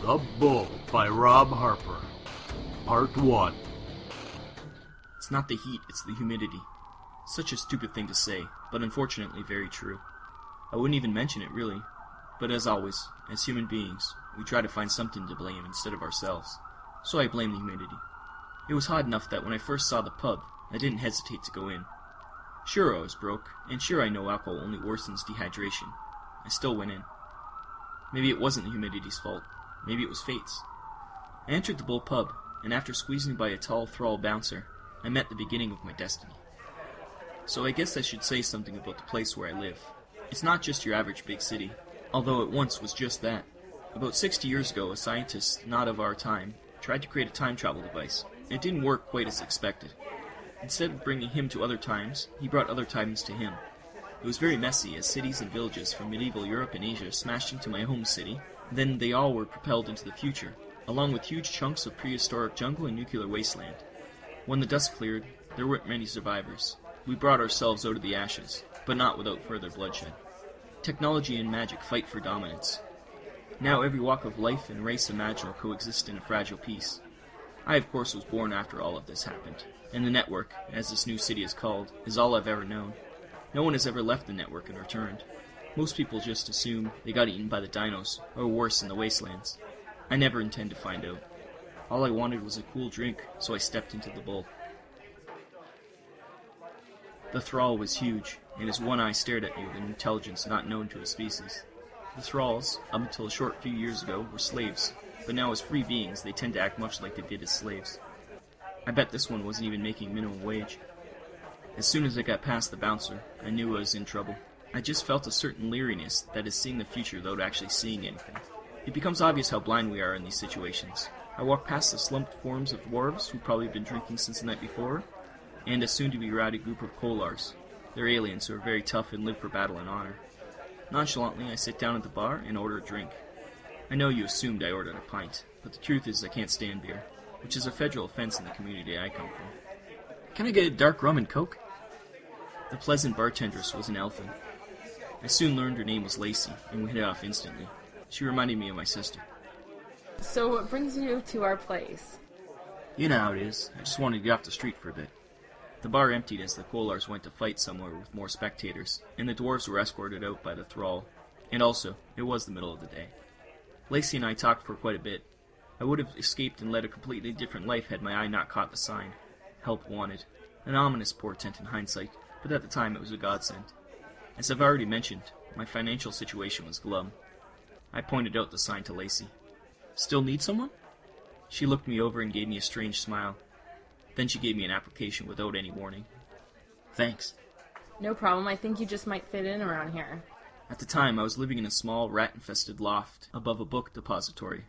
The Bull by Rob Harper. Part 1. It's not the heat, it's the humidity. Such a stupid thing to say, but unfortunately very true. I wouldn't even mention it, really. But as always, as human beings, we try to find something to blame instead of ourselves. So I blame the humidity. It was hot enough that when I first saw the pub, I didn't hesitate to go in. Sure, I was broke, and sure I know alcohol only worsens dehydration. I still went in. Maybe it wasn't the humidity's fault. Maybe it was fate's. I entered the Bull pub, and after squeezing by a tall thrall bouncer, I met the beginning of my destiny. So I guess I should say something about the place where I live. It's not just your average big city, although it once was just that. About 60 years ago, a scientist not of our time tried to create a time travel device. It didn't work quite as expected. Instead of bringing him to other times, he brought other times to him. It was very messy, as cities and villages from medieval Europe and Asia smashed into my home city. Then they all were propelled into the future, along with huge chunks of prehistoric jungle and nuclear wasteland. When the dust cleared, there weren't many survivors. We brought ourselves out of the ashes, but not without further bloodshed. Technology and magic fight for dominance. Now every walk of life and race imaginable coexist in a fragile peace. I, of course, was born after all of this happened, and the network, as this new city is called, is all I've ever known. No one has ever left the network and returned. Most people just assume they got eaten by the dinos, or worse, in the wastelands. I never intend to find out. All I wanted was a cool drink, so I stepped into the Bull. The thrall was huge, and his one eye stared at me with an intelligence not known to his species. The thralls, up until a short few years ago, were slaves, but now as free beings they tend to act much like they did as slaves. I bet this one wasn't even making minimum wage. As soon as I got past the bouncer, I knew I was in trouble. I just felt a certain leeriness that is seeing the future without actually seeing anything. It becomes obvious how blind we are in these situations. I walked past the slumped forms of dwarves who probably been drinking since the night before, and a soon-to-be rowdy group of Kolars. They're aliens who are very tough and live for battle and honor. Nonchalantly, I sit down at the bar and order a drink. I know you assumed I ordered a pint, but the truth is I can't stand beer, which is a federal offense in the community I come from. Can I get a dark rum and coke? The pleasant bartendress was an elfin. I soon learned her name was Lacey, and we hit it off instantly. She reminded me of my sister. So what brings you to our place? You know how it is. I just wanted to get off the street for a bit. The bar emptied as the Kolars went to fight somewhere with more spectators, and the dwarves were escorted out by the thrall. And also, it was the middle of the day. Lacey and I talked for quite a bit. I would have escaped and led a completely different life had my eye not caught the sign. Help wanted. An ominous portent in hindsight, but at the time it was a godsend. As I've already mentioned, my financial situation was glum. I pointed out the sign to Lacey. Still need someone? She looked me over and gave me a strange smile. Then she gave me an application without any warning. Thanks. No problem, I think you just might fit in around here. At the time, I was living in a small, rat-infested loft above a book depository.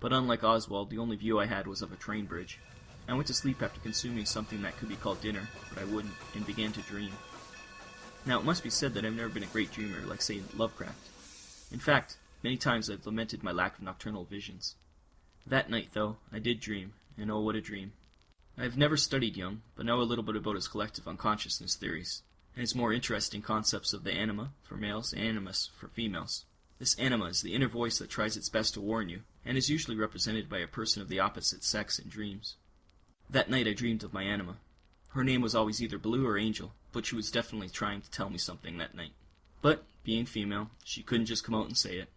But unlike Oswald, the only view I had was of a train bridge. I went to sleep after consuming something that could be called dinner, but I wouldn't, and began to dream. Now, it must be said that I've never been a great dreamer, like, say, Lovecraft. In fact, many times I've lamented my lack of nocturnal visions. That night, though, I did dream, and oh, what a dream. I have never studied Jung, but know a little bit about his collective unconsciousness theories, and his more interesting concepts of the anima for males and animus for females. This anima is the inner voice that tries its best to warn you, and is usually represented by a person of the opposite sex in dreams. That night I dreamed of my anima. Her name was always either Blue or Angel, but she was definitely trying to tell me something that night. But, being female, she couldn't just come out and say it.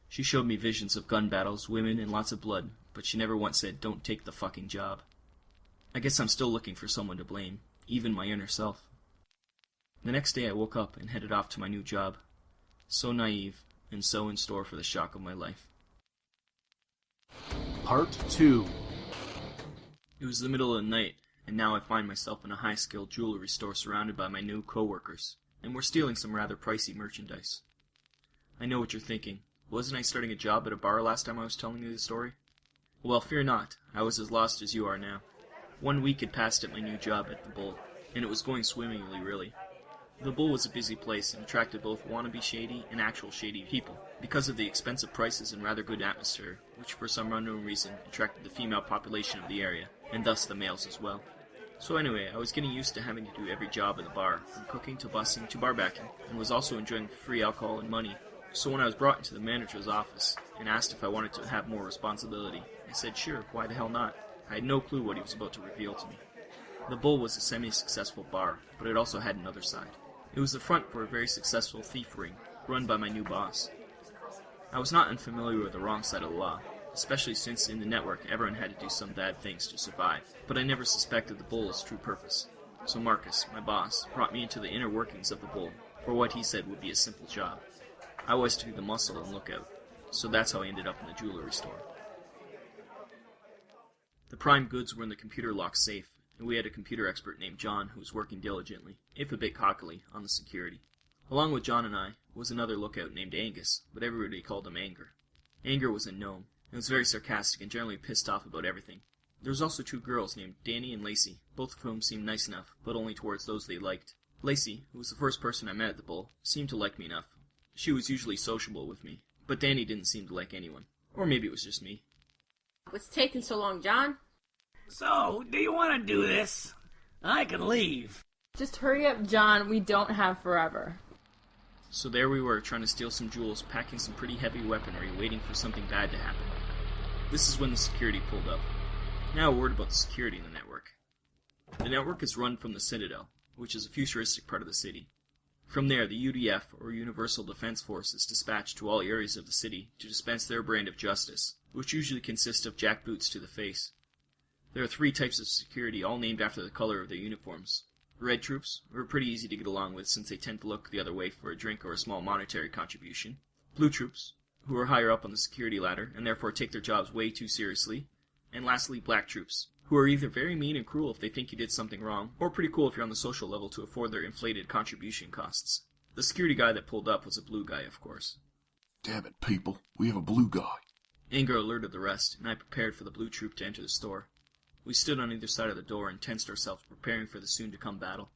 She showed me visions of gun battles, women, and lots of blood, but she never once said, "Don't take the fucking job." I guess I'm still looking for someone to blame, even my inner self. The next day I woke up and headed off to my new job. So naive, and so in store for the shock of my life. Part 2. It was the middle of the night, and now I find myself in a high-skilled jewelry store surrounded by my new co-workers, and we're stealing some rather pricey merchandise. I know what you're thinking. Wasn't I starting a job at a bar last time I was telling you the story? Well, fear not. I was as lost as you are now. 1 week had passed at my new job at the Bull, and it was going swimmingly, really. The Bull was a busy place and attracted both wannabe shady and actual shady people, because of the expensive prices and rather good atmosphere, which for some unknown reason attracted the female population of the area, and thus the males as well. So anyway, I was getting used to having to do every job in the bar, from cooking to bussing to barbacking, and was also enjoying free alcohol and money. So when I was brought into the manager's office and asked if I wanted to have more responsibility, I said sure, why the hell not? I had no clue what he was about to reveal to me. The Bull was a semi-successful bar, but it also had another side. It was the front for a very successful thief ring, run by my new boss. I was not unfamiliar with the wrong side of the law, especially since in the network everyone had to do some bad things to survive, but I never suspected the Bull's true purpose. So Marcus, my boss, brought me into the inner workings of the Bull, for what he said would be a simple job. I was to be the muscle and lookout, so that's how I ended up in the jewelry store. The prime goods were in the computer lock safe, and we had a computer expert named John who was working diligently, if a bit cockily, on the security. Along with John and I was another lookout named Angus, but everybody called him Anger. Anger was a gnome, and was very sarcastic and generally pissed off about everything. There was also 2 girls named Danny and Lacey, both of whom seemed nice enough, but only towards those they liked. Lacey, who was the first person I met at the Bull, seemed to like me enough. She was usually sociable with me, but Danny didn't seem to like anyone. Or maybe it was just me. What's taking so long, John? So, do you want to do this? I can leave. Just hurry up, John. We don't have forever. So there we were, trying to steal some jewels, packing some pretty heavy weaponry, waiting for something bad to happen. This is when the security pulled up. Now a word about the security in the network. The network is run from the Citadel, which is a futuristic part of the city. From there, the UDF, or Universal Defense Force, is dispatched to all areas of the city to dispense their brand of justice, which usually consists of jackboots to the face. There are 3 types of security, all named after the color of their uniforms. Red troops, who are pretty easy to get along with since they tend to look the other way for a drink or a small monetary contribution. Blue troops, who are higher up on the security ladder and therefore take their jobs way too seriously. And lastly, black troops, who are either very mean and cruel if they think you did something wrong, or pretty cool if you're on the social level to afford their inflated contribution costs. The security guy that pulled up was a blue guy, of course. Damn it, people. We have a blue guy. Anger alerted the rest, and I prepared for the blue troop to enter the store. We stood on either side of the door and tensed ourselves, preparing for the soon-to-come battle.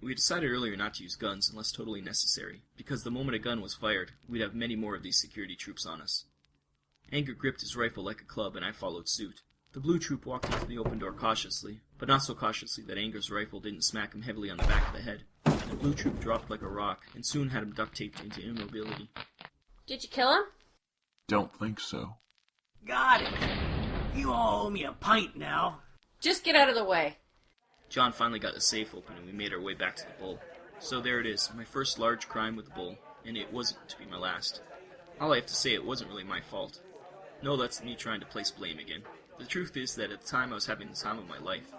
We had decided earlier not to use guns unless totally necessary, because the moment a gun was fired, we'd have many more of these security troops on us. Anger gripped his rifle like a club, and I followed suit. The blue troop walked into the open door cautiously, but not so cautiously that Anger's rifle didn't smack him heavily on the back of the head. The blue troop dropped like a rock, and soon had him duct-taped into immobility. Did you kill him? Don't think so. Got it. You all owe me a pint now. Just get out of the way. John finally got the safe open, and we made our way back to the Bull. So there it is, my first large crime with the Bull, and it wasn't to be my last. All I have to say, it wasn't really my fault. No, that's me trying to place blame again. The truth is that at the time I was having the time of my life.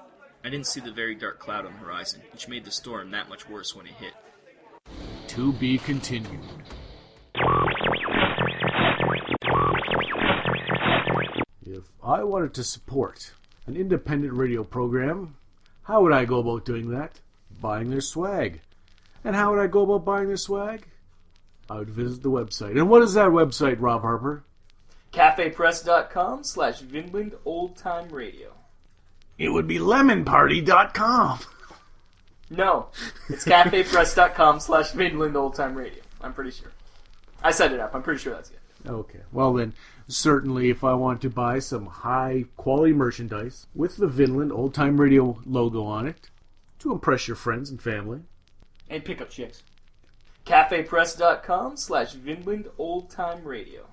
I didn't see the very dark cloud on the horizon, which made the storm that much worse when it hit. To be continued. If I wanted to support an independent radio program, how would I go about doing that? Buying their swag. And how would I go about buying their swag? I would visit the website. And what is that website, Rob Harper? cafepress.com/Vinland Old Time Radio. It would be lemonparty.com. No, it's cafepress.com/Vinland Old Time Radio. I'm pretty sure. I set it up. I'm pretty sure that's it. Okay. Well then, certainly if I want to buy some high-quality merchandise with the Vinland Old Time Radio logo on it, to impress your friends and family. And pick up chicks. cafepress.com/Vinland Old Time Radio.